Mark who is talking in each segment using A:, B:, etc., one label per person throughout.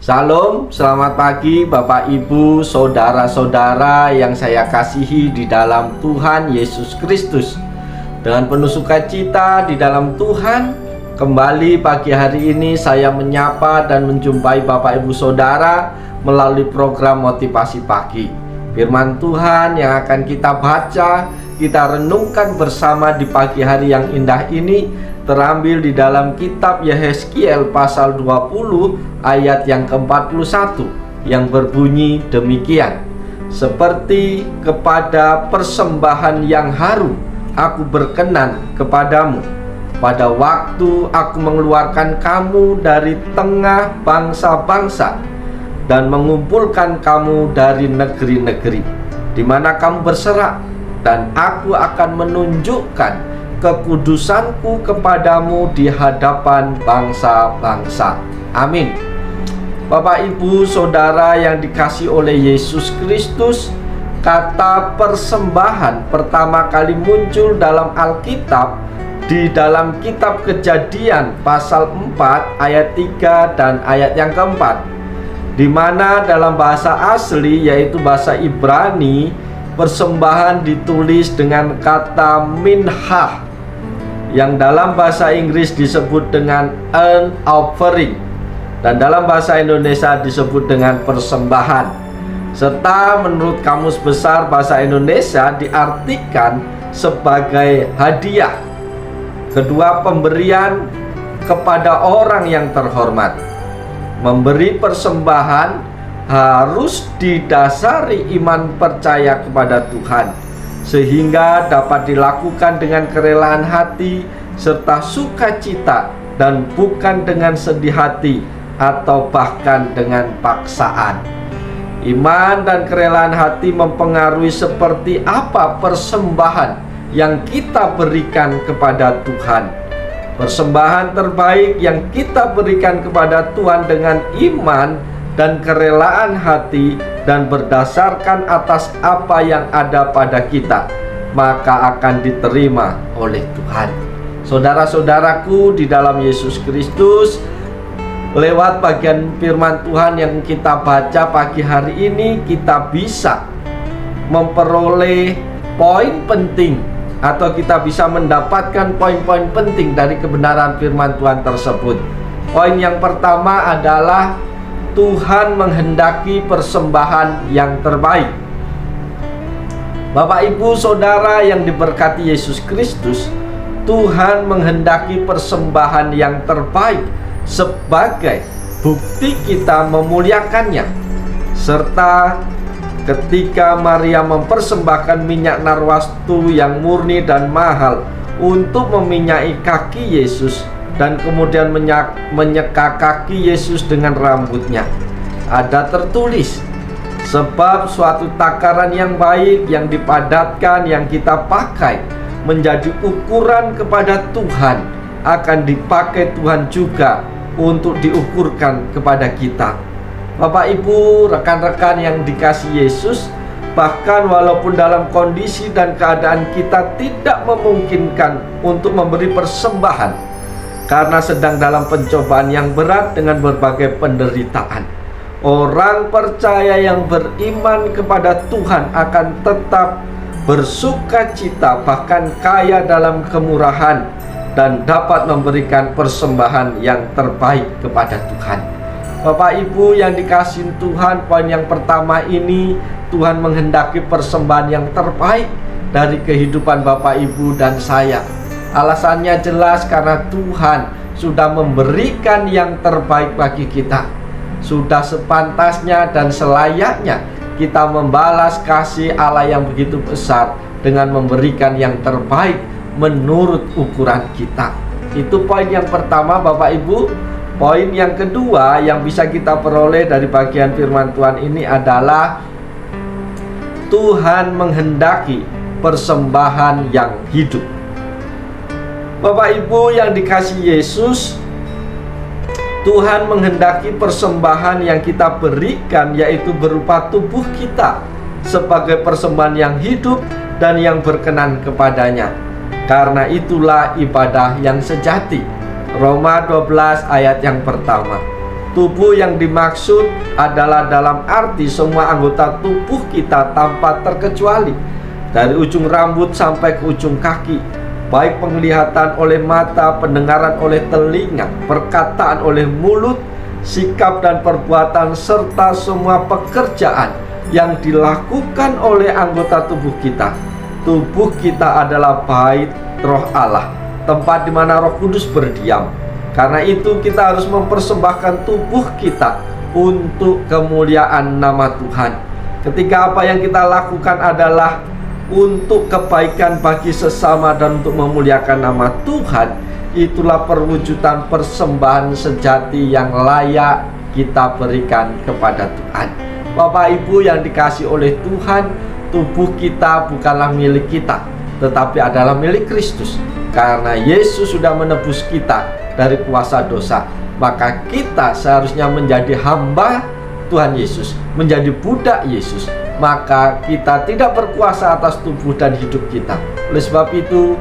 A: Salam, selamat pagi Bapak Ibu, saudara-saudara yang saya kasihi di dalam Tuhan Yesus Kristus. Dengan penuh sukacita di dalam Tuhan, kembali pagi hari ini saya menyapa dan menjumpai Bapak Ibu Saudara melalui program Motivasi Pagi. Firman Tuhan yang akan kita baca, kita renungkan bersama di pagi hari yang indah ini terambil di dalam kitab Yehezkiel pasal 20 ayat yang ke-41 yang berbunyi demikian: seperti kepada persembahan yang harum aku berkenan kepadamu pada waktu aku mengeluarkan kamu dari tengah bangsa-bangsa dan mengumpulkan kamu dari negeri-negeri di mana kamu berserak, dan aku akan menunjukkan kekudusanku kepadamu di hadapan bangsa-bangsa. Amin. Bapak, Ibu, Saudara yang dikasihi oleh Yesus Kristus, kata persembahan pertama kali muncul dalam Alkitab di dalam kitab Kejadian pasal 4 ayat 3 dan ayat yang keempat, di mana dalam bahasa asli yaitu bahasa Ibrani, persembahan ditulis dengan kata minhah, yang dalam bahasa Inggris disebut dengan an offering, dan dalam bahasa Indonesia disebut dengan persembahan. Serta menurut Kamus Besar Bahasa Indonesia diartikan sebagai hadiah, kedua pemberian kepada orang yang terhormat. Memberi persembahan harus didasari iman percaya kepada Tuhan, sehingga dapat dilakukan dengan kerelaan hati serta sukacita dan bukan dengan sedih hati atau bahkan dengan paksaan. Iman dan kerelaan hati mempengaruhi seperti apa persembahan yang kita berikan kepada Tuhan. Persembahan terbaik yang kita berikan kepada Tuhan dengan iman dan kerelaan hati dan berdasarkan atas apa yang ada pada kita, maka akan diterima oleh Tuhan. Saudara-saudaraku di dalam Yesus Kristus, lewat bagian firman Tuhan yang kita baca pagi hari ini, kita bisa memperoleh poin penting, atau kita bisa mendapatkan poin-poin penting dari kebenaran firman Tuhan tersebut. Poin yang pertama adalah Tuhan menghendaki persembahan yang terbaik. Bapak, Ibu, Saudara yang diberkati Yesus Kristus, Tuhan menghendaki persembahan yang terbaik sebagai bukti kita memuliakannya. Serta ketika Maria mempersembahkan minyak narwastu yang murni dan mahal untuk meminyaki kaki Yesus dan kemudian menyeka kaki Yesus dengan rambutnya, ada tertulis, sebab suatu takaran yang baik yang dipadatkan yang kita pakai menjadi ukuran kepada Tuhan akan dipakai Tuhan juga untuk diukurkan kepada kita. Bapak, Ibu, rekan-rekan yang dikasihi Yesus, bahkan walaupun dalam kondisi dan keadaan kita tidak memungkinkan untuk memberi persembahan karena sedang dalam pencobaan yang berat dengan berbagai penderitaan, orang percaya yang beriman kepada Tuhan akan tetap bersukacita, bahkan kaya dalam kemurahan, dan dapat memberikan persembahan yang terbaik kepada Tuhan. Bapak, Ibu yang dikasihi Tuhan, poin yang pertama ini, Tuhan menghendaki persembahan yang terbaik dari kehidupan Bapak, Ibu, dan saya. Alasannya jelas, karena Tuhan sudah memberikan yang terbaik bagi kita. Sudah sepantasnya dan selayaknya kita membalas kasih Allah yang begitu besar dengan memberikan yang terbaik menurut ukuran kita. Itu poin yang pertama, Bapak, Ibu. Poin yang kedua yang bisa kita peroleh dari bagian firman Tuhan ini adalah Tuhan menghendaki persembahan yang hidup. Bapak, Ibu yang dikasihi Yesus, Tuhan menghendaki persembahan yang kita berikan, yaitu berupa tubuh kita, sebagai persembahan yang hidup dan yang berkenan kepadanya. Karena itulah ibadah yang sejati. Roma 12 ayat yang pertama. Tubuh yang dimaksud adalah dalam arti semua anggota tubuh kita tanpa terkecuali, dari ujung rambut sampai ke ujung kaki, baik penglihatan oleh mata, pendengaran oleh telinga, perkataan oleh mulut, sikap dan perbuatan, serta semua pekerjaan yang dilakukan oleh anggota tubuh kita. Tubuh kita adalah bait Roh Allah, tempat di mana Roh Kudus berdiam. Karena itu kita harus mempersembahkan tubuh kita untuk kemuliaan nama Tuhan. Ketika apa yang kita lakukan adalah untuk kebaikan bagi sesama dan untuk memuliakan nama Tuhan, itulah perwujudan persembahan sejati yang layak kita berikan kepada Tuhan. Bapak Ibu yang dikasihi oleh Tuhan, tubuh kita bukanlah milik kita, tetapi adalah milik Kristus. Karena Yesus sudah menebus kita dari kuasa dosa, maka kita seharusnya menjadi hamba Tuhan Yesus, menjadi budak Yesus. Maka kita tidak berkuasa atas tubuh dan hidup kita. Oleh sebab itu,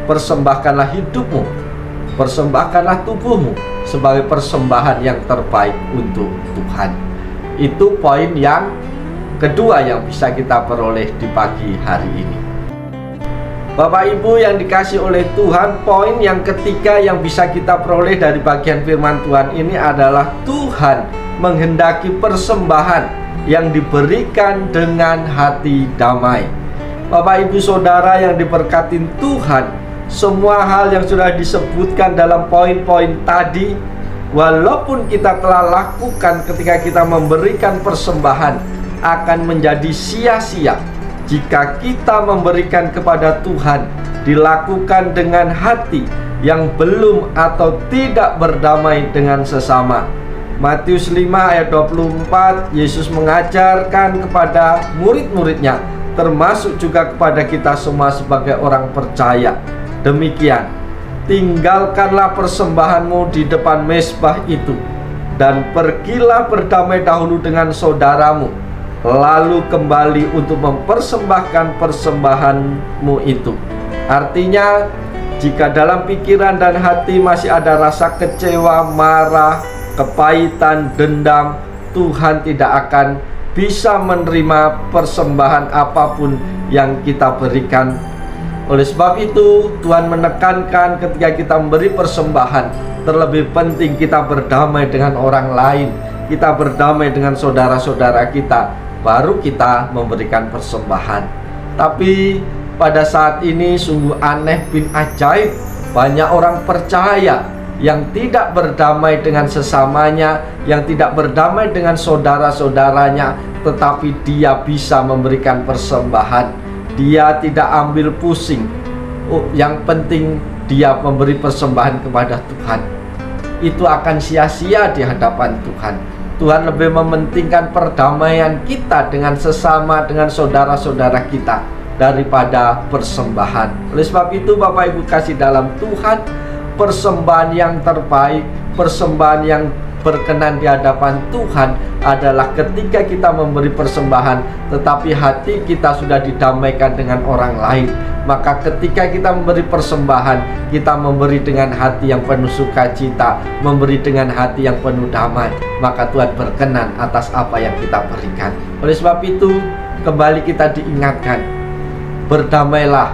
A: persembahkanlah hidupmu, persembahkanlah tubuhmu sebagai persembahan yang terbaik untuk Tuhan. Itu poin yang kedua yang bisa kita peroleh di pagi hari ini. Bapak Ibu yang dikasihi oleh Tuhan, poin yang ketiga yang bisa kita peroleh dari bagian firman Tuhan ini adalah Tuhan menghendaki persembahan yang diberikan dengan hati damai. Bapak Ibu Saudara yang diberkati Tuhan, semua hal yang sudah disebutkan dalam poin-poin tadi, walaupun kita telah lakukan ketika kita memberikan persembahan, akan menjadi sia-sia jika kita memberikan kepada Tuhan dilakukan dengan hati yang belum atau tidak berdamai dengan sesama. Matius 5 ayat 24, Yesus mengajarkan kepada murid-muridnya, termasuk juga kepada kita semua sebagai orang percaya. Demikian, tinggalkanlah persembahanmu di depan mezbah itu, dan pergilah berdamai dahulu dengan saudaramu, lalu kembali untuk mempersembahkan persembahanmu itu. Artinya, jika dalam pikiran dan hati masih ada rasa kecewa, marah, kepahitan, dendam, Tuhan tidak akan bisa menerima persembahan apapun yang kita berikan. Oleh sebab itu, Tuhan menekankan ketika kita memberi persembahan, terlebih penting kita berdamai dengan orang lain, kita berdamai dengan saudara-saudara kita, baru kita memberikan persembahan. Tapi pada saat ini sungguh aneh bin ajaib, banyak orang percaya yang tidak berdamai dengan sesamanya, yang tidak berdamai dengan saudara-saudaranya, tetapi dia bisa memberikan persembahan. Dia tidak ambil pusing. Yang penting dia memberi persembahan kepada Tuhan. Itu akan sia-sia di hadapan Tuhan. Tuhan lebih mementingkan perdamaian kita dengan sesama, dengan saudara-saudara kita, daripada persembahan. Oleh sebab itu Bapak Ibu kasih dalam Tuhan, persembahan yang terbaik, persembahan yang berkenan di hadapan Tuhan adalah ketika kita memberi persembahan tetapi hati kita sudah didamaikan dengan orang lain. Maka ketika kita memberi persembahan, kita memberi dengan hati yang penuh sukacita, memberi dengan hati yang penuh damai, maka Tuhan berkenan atas apa yang kita berikan. Oleh sebab itu, kembali kita diingatkan, berdamailah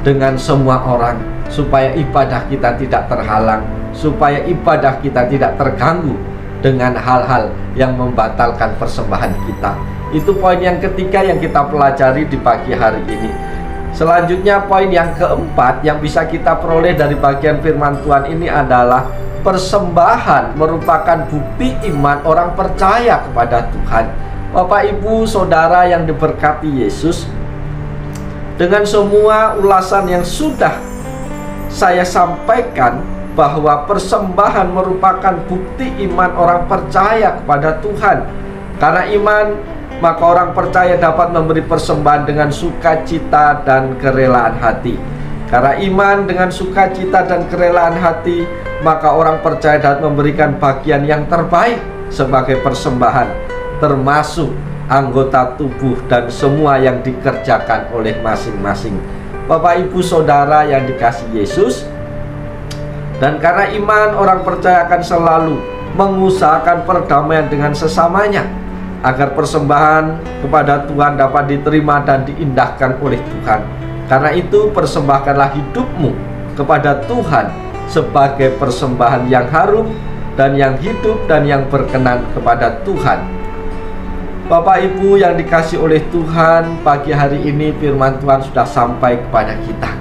A: dengan semua orang, supaya ibadah kita tidak terhalang, supaya ibadah kita tidak terganggu dengan hal-hal yang membatalkan persembahan kita. Itu poin yang ketiga yang kita pelajari di pagi hari ini. Selanjutnya poin yang keempat yang bisa kita peroleh dari bagian firman Tuhan ini adalah persembahan merupakan bukti iman orang percaya kepada Tuhan. Bapak Ibu Saudara yang diberkati Yesus, dengan semua ulasan yang sudah saya sampaikan bahwa persembahan merupakan bukti iman orang percaya kepada Tuhan. Karena iman, maka orang percaya dapat memberi persembahan dengan sukacita dan kerelaan hati. Karena iman dengan sukacita dan kerelaan hati, maka orang percaya dapat memberikan bagian yang terbaik sebagai persembahan, termasuk anggota tubuh dan semua yang dikerjakan oleh masing-masing. Bapak Ibu Saudara yang dikasihi Yesus, dan karena iman orang percaya akan selalu mengusahakan perdamaian dengan sesamanya, agar persembahan kepada Tuhan dapat diterima dan diindahkan oleh Tuhan. Karena itu persembahkanlah hidupmu kepada Tuhan sebagai persembahan yang harum dan yang hidup dan yang berkenan kepada Tuhan. Bapak Ibu yang dikasihi oleh Tuhan, pagi hari ini firman Tuhan sudah sampai kepada kita.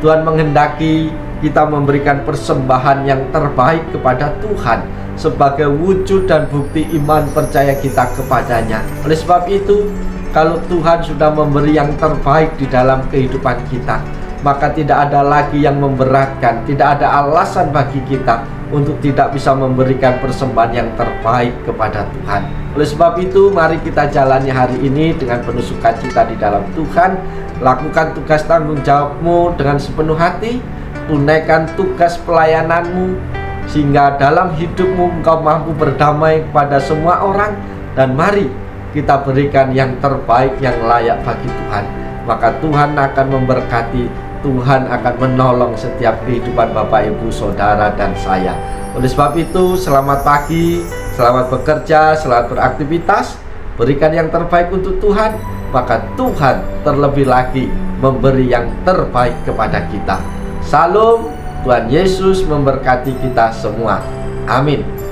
A: Tuhan menghendaki kita memberikan persembahan yang terbaik kepada Tuhan sebagai wujud dan bukti iman percaya kita kepadanya. Oleh sebab itu, kalau Tuhan sudah memberi yang terbaik di dalam kehidupan kita, maka tidak ada lagi yang memberatkan, tidak ada alasan bagi kita untuk tidak bisa memberikan persembahan yang terbaik kepada Tuhan. Oleh sebab itu, mari kita jalani hari ini dengan penuh sukacita di dalam Tuhan. Lakukan tugas tanggung jawabmu dengan sepenuh hati, tunaikan tugas pelayananmu, sehingga dalam hidupmu engkau mampu berdamai kepada semua orang. Dan mari kita berikan yang terbaik, yang layak bagi Tuhan. Maka Tuhan akan memberkati, Tuhan akan menolong setiap kehidupan Bapak, Ibu, Saudara, dan saya. Oleh sebab itu, selamat pagi, selamat bekerja, selamat beraktivitas. Berikan yang terbaik untuk Tuhan, maka Tuhan terlebih lagi memberi yang terbaik kepada kita. Salam, Tuhan Yesus memberkati kita semua. Amin.